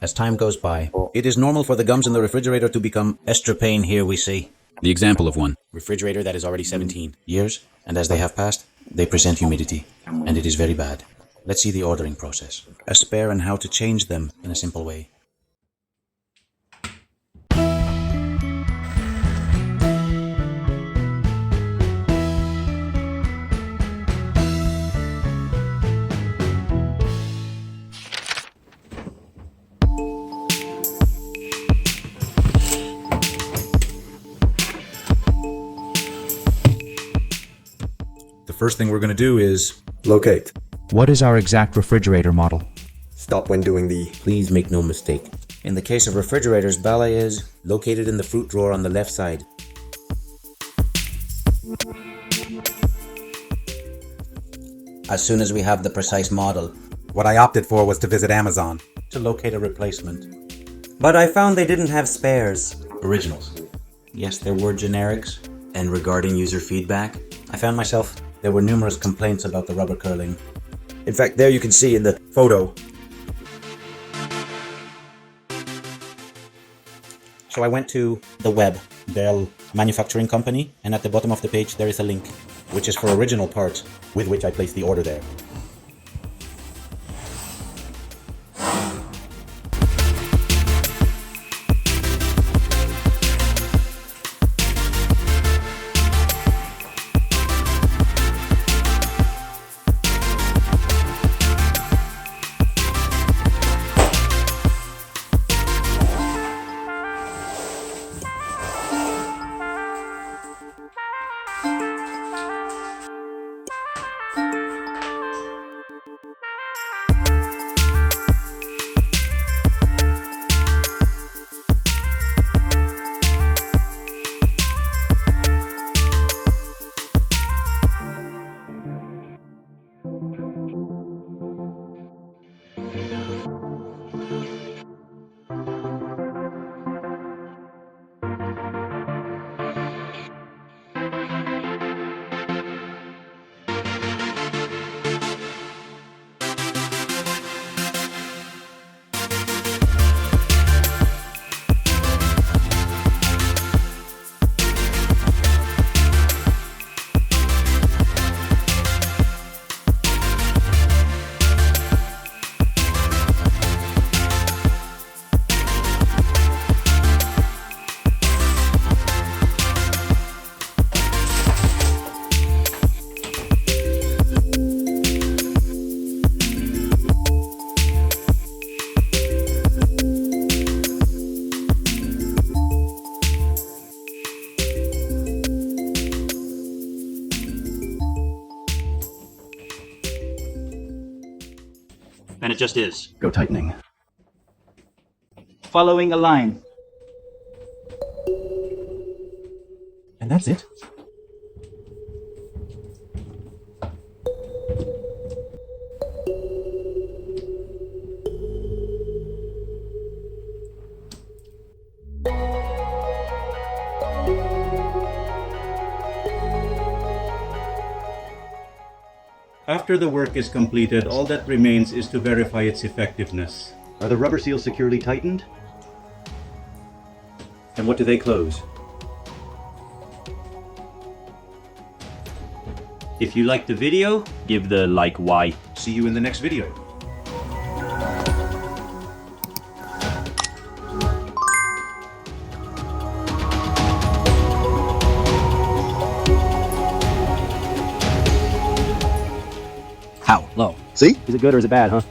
As time goes by, it is normal for the gums in the refrigerator to become estropane. Here we see The example of one. refrigerator that is already 17 years, and as they have passed, they present humidity, and it is very bad. Let's see the ordering process. A spare and how to change them in a simple way. The first thing we're going to do is Locate. What is our exact refrigerator model? Stop when doing the... Please make no mistake. In the case of refrigerators, Balay is located in the fruit drawer on the left side. As soon as we have the precise model, what I opted for was to visit Amazon. to locate a replacement. But I found they didn't have spares. Originals. Yes, there were generics. And regarding user feedback, I found myself there were numerous complaints about the rubber curling. In fact, there you can see in the photo. So I went to the web, Bell Manufacturing Company, and at the bottom of the page there is a link, which is for original parts, with which I placed the order there. And it just is. Go tightening. Following a line. And that's it? After the work is completed, all that remains is to verify its effectiveness. Are the rubber seals securely tightened? And what do they close? If you liked the video, give the like why. see you in the next video. How? Low. See? Is it good or is it bad, huh?